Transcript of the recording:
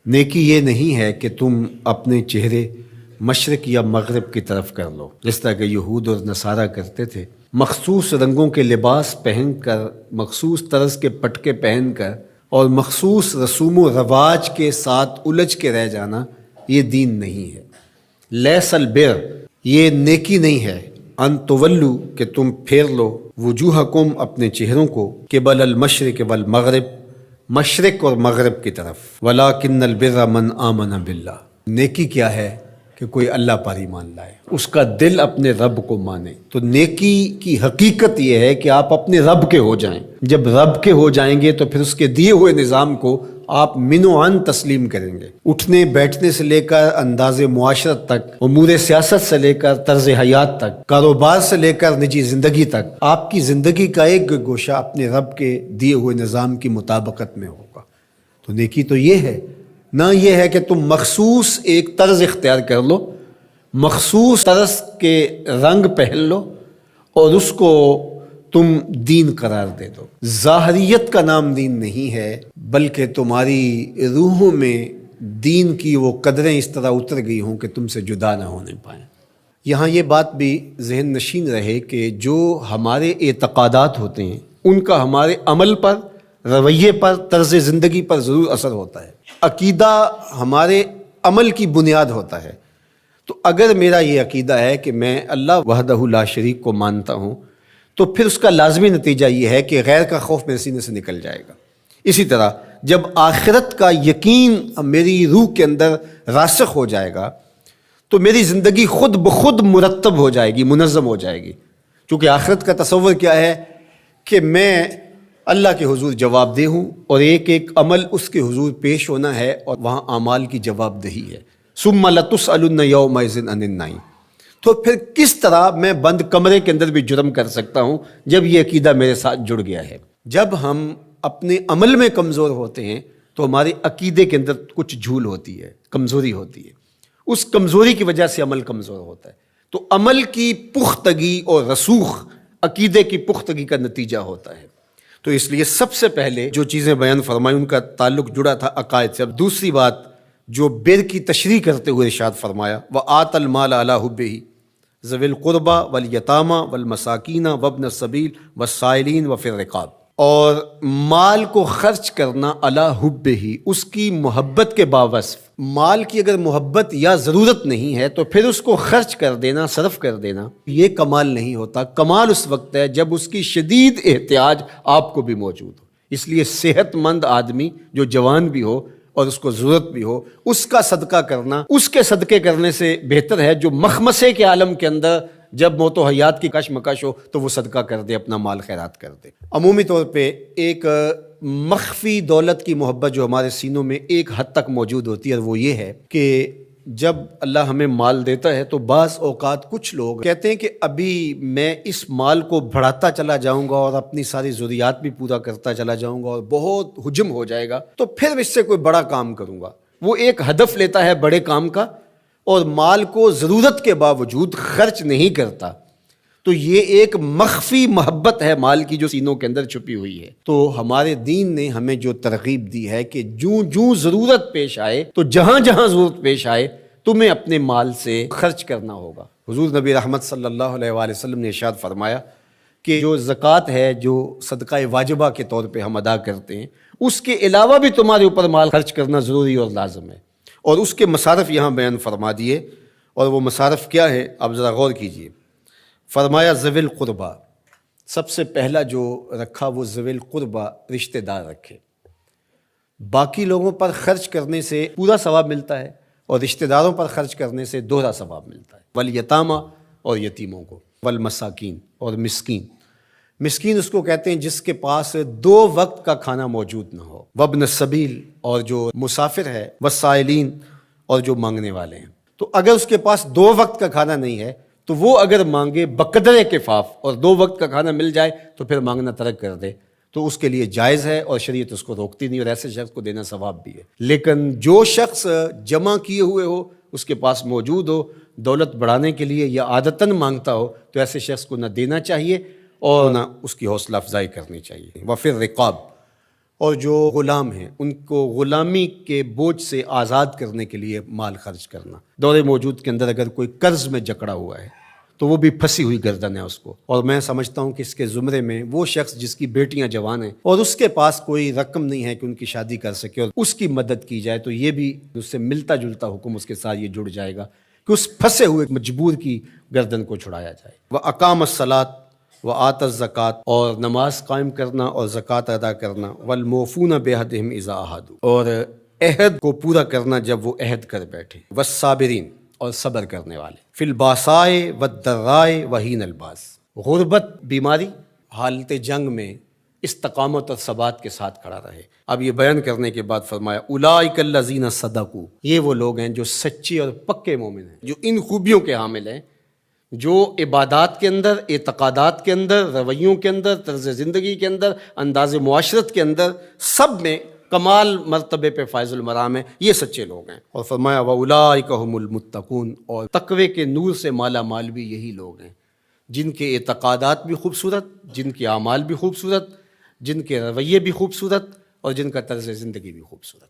نیکی یہ نہیں ہے کہ تم اپنے چہرے مشرق یا مغرب کی طرف کر لو، جس طرح کہ یہود اور نصارہ کرتے تھے، مخصوص رنگوں کے لباس پہن کر، مخصوص طرز کے پٹکے پہن کر اور مخصوص رسوم و رواج کے ساتھ الجھ کے رہ جانا، یہ دین نہیں ہے۔ لیس البر، یہ نیکی نہیں ہے، ان تولو، کہ تم پھیر لو، وجوہکم، اپنے چہروں کو، قبل المشرق والمغرب، مشرق اور مغرب کی طرف، ولکن البر من آمن باللہ، نیکی کیا ہے کہ کوئی اللہ پر ایمان لائے، اس کا دل اپنے رب کو مانے۔ تو نیکی کی حقیقت یہ ہے کہ آپ اپنے رب کے ہو جائیں۔ جب رب کے ہو جائیں گے تو پھر اس کے دیے ہوئے نظام کو آپ من و عن تسلیم کریں گے۔ اٹھنے بیٹھنے سے لے کر انداز معاشرت تک، امور سیاست سے لے کر طرز حیات تک، کاروبار سے لے کر نجی زندگی تک، آپ کی زندگی کا ایک گوشہ اپنے رب کے دیے ہوئے نظام کی مطابقت میں ہوگا۔ تو نیکی تو یہ ہے، نہ یہ ہے کہ تم مخصوص ایک طرز اختیار کر لو، مخصوص طرز کے رنگ پہن لو اور اس کو تم دین قرار دے دو۔ ظاہریت کا نام دین نہیں ہے، بلکہ تمہاری روحوں میں دین کی وہ قدریں اس طرح اتر گئی ہوں کہ تم سے جدا نہ ہونے پائیں۔ یہاں یہ بات بھی ذہن نشین رہے کہ جو ہمارے اعتقادات ہوتے ہیں ان کا ہمارے عمل پر، رویے پر، طرز زندگی پر ضرور اثر ہوتا ہے۔ عقیدہ ہمارے عمل کی بنیاد ہوتا ہے۔ تو اگر میرا یہ عقیدہ ہے کہ میں اللہ وحدہ لا شریک کو مانتا ہوں، تو پھر اس کا لازمی نتیجہ یہ ہے کہ غیر کا خوف میرے سینے سے نکل جائے گا۔ اسی طرح جب آخرت کا یقین میری روح کے اندر راسخ ہو جائے گا تو میری زندگی خود بخود مرتب ہو جائے گی، منظم ہو جائے گی۔ کیونکہ آخرت کا تصور کیا ہے کہ میں اللہ کے حضور جواب دہ ہوں اور ایک ایک عمل اس کے حضور پیش ہونا ہے اور وہاں اعمال کی جواب دہی ہے۔ ثم لتسألن یومئذ عن النعیم۔ تو پھر کس طرح میں بند کمرے کے اندر بھی جرم کر سکتا ہوں جب یہ عقیدہ میرے ساتھ جڑ گیا ہے؟ جب ہم اپنے عمل میں کمزور ہوتے ہیں تو ہمارے عقیدے کے اندر کچھ جھول ہوتی ہے، کمزوری ہوتی ہے، اس کمزوری کی وجہ سے عمل کمزور ہوتا ہے۔ تو عمل کی پختگی اور رسوخ عقیدے کی پختگی کا نتیجہ ہوتا ہے۔ تو اس لیے سب سے پہلے جو چیزیں بیان فرمائی ان کا تعلق جڑا تھا عقائد سے۔ اب دوسری بات جو بر کی تشریح کرتے ہوئے ارشاد فرمایا، وَآتَ الْمَالَ عَلَىٰ حُبِّهِ ذَوِي الْقُرْبَىٰ وَالْيَتَامَىٰ وَالْمَسَاكِينَ وَابْنَ السَّبِيلِ وَالسَّائِلِينَ وَفِي الرِّقَابِ، اور مال کو خرچ کرنا علی حبہ، اس کی محبت کے باوصف۔ مال کی اگر محبت یا ضرورت نہیں ہے تو پھر اس کو خرچ کر دینا، صرف کر دینا، یہ کمال نہیں ہوتا۔ کمال اس وقت ہے جب اس کی شدید احتیاج آپ کو بھی موجود ہو۔ اس لیے صحت مند آدمی جو جوان بھی ہو اور اس کو ضرورت بھی ہو، اس کا صدقہ کرنا اس کے صدقے کرنے سے بہتر ہے جو مخمصے کے عالم کے اندر جب موت و حیات کی کشمکش ہو تو وہ صدقہ کر دے، اپنا مال خیرات کر دے۔ عمومی طور پہ ایک مخفی دولت کی محبت جو ہمارے سینوں میں ایک حد تک موجود ہوتی ہے، وہ یہ ہے کہ جب اللہ ہمیں مال دیتا ہے تو بعض اوقات کچھ لوگ کہتے ہیں کہ ابھی میں اس مال کو بڑھاتا چلا جاؤں گا اور اپنی ساری ضروریات بھی پورا کرتا چلا جاؤں گا اور بہت حجم ہو جائے گا تو پھر اس سے کوئی بڑا کام کروں گا۔ وہ ایک ہدف لیتا ہے بڑے کام کا اور مال کو ضرورت کے باوجود خرچ نہیں کرتا۔ تو یہ ایک مخفی محبت ہے مال کی جو سینوں کے اندر چھپی ہوئی ہے۔ تو ہمارے دین نے ہمیں جو ترغیب دی ہے کہ جوں ضرورت پیش آئے تو جہاں جہاں ضرورت پیش آئے تمہیں اپنے مال سے خرچ کرنا ہوگا۔ حضور نبی رحمت صلی اللہ علیہ وآلہ وسلم نے ارشاد فرمایا کہ جو زکوٰۃ ہے، جو صدقہ واجبہ کے طور پہ ہم ادا کرتے ہیں، اس کے علاوہ بھی تمہارے اوپر مال خرچ کرنا ضروری اور لازم ہے۔ اور اس کے مصارف یہاں بیان فرما دیے، اور وہ مصارف کیا ہے آپ ذرا غور کیجئے۔ فرمایا ذوی القربیٰ، سب سے پہلا جو رکھا وہ ذوی القربیٰ، رشتہ دار رکھے۔ باقی لوگوں پر خرچ کرنے سے پورا ثواب ملتا ہے اور رشتہ داروں پر خرچ کرنے سے دوہرا ثواب ملتا ہے۔ والیتامى، اور یتیموں کو، والمساکین، اور مسکین۔ مسکین اس کو کہتے ہیں جس کے پاس 2 وقت کا کھانا موجود نہ ہو۔ وابن السبیل، اور جو مسافر ہے، والسائلین، اور جو مانگنے والے ہیں۔ تو اگر اس کے پاس 2 وقت کا کھانا نہیں ہے تو وہ اگر مانگے بقدر کفاف اور 2 وقت کا کھانا مل جائے تو پھر مانگنا ترک کر دے تو اس کے لیے جائز ہے اور شریعت اس کو روکتی نہیں، اور ایسے شخص کو دینا ثواب بھی ہے۔ لیکن جو شخص جمع کیے ہوئے ہو، اس کے پاس موجود ہو، دولت بڑھانے کے لیے یا عادتاً مانگتا ہو، تو ایسے شخص کو نہ دینا چاہیے اور نہ اس کی حوصلہ افزائی کرنی چاہیے۔ وفی الرقاب، اور جو غلام ہیں ان کو غلامی کے بوجھ سے آزاد کرنے کے لیے مال خرچ کرنا۔ دور موجود کے اندر اگر کوئی قرض میں جکڑا ہوا ہے تو وہ بھی پھنسی ہوئی گردن ہے اس کو، اور میں سمجھتا ہوں کہ اس کے زمرے میں وہ شخص جس کی بیٹیاں جوان ہیں اور اس کے پاس کوئی رقم نہیں ہے کہ ان کی شادی کر سکے اور اس کی مدد کی جائے، تو یہ بھی اس سے ملتا جلتا حکم اس کے ساتھ یہ جڑ جائے گا کہ اس پھنسے ہوئے مجبور کی گردن کو چھڑایا جائے۔ وَأَقَامَ الصَّلَاةَ وَآتَ الزَّکَاةَ، اور نماز قائم کرنا اور زکوٰۃ ادا کرنا، وَالْمُوفُونَ بِعَہْدِهِمْ اِذَا عَاهَدُوا، اور عہد کو پورا کرنا جب وہ عہد کر بیٹھے، وَالصَّابِرِينَ، اور صبر کرنے والے، فِي الْبَأْسَاءِ وَالضَّرَّاءِ وَحِینَ الْبَأْسِ، غربت، بیماری، حالت جنگ میں استقامت اور ثبات کے ساتھ کھڑا رہے۔ اب یہ بیان کرنے کے بعد فرمایا اولئک الذین صدقوا، یہ وہ لوگ ہیں جو سچے اور پکے مومن ہیں، جو ان خوبیوں کے حامل ہیں، جو عبادات کے اندر، اعتقادات کے اندر، رویوں کے اندر، طرز زندگی کے اندر، انداز معاشرت کے اندر، سب میں کمال مرتبے پہ فائز المرام ہیں، یہ سچے لوگ ہیں۔ اور فرمایا وَأُولَٰئِکَ هُمُ الْمُتَّقُونَ، اور تقوی کے نور سے مالا مال بھی یہی لوگ ہیں جن کے اعتقادات بھی خوبصورت، جن کے اعمال بھی خوبصورت، جن کے رویے بھی خوبصورت، اور جن کا طرز زندگی بھی خوبصورت۔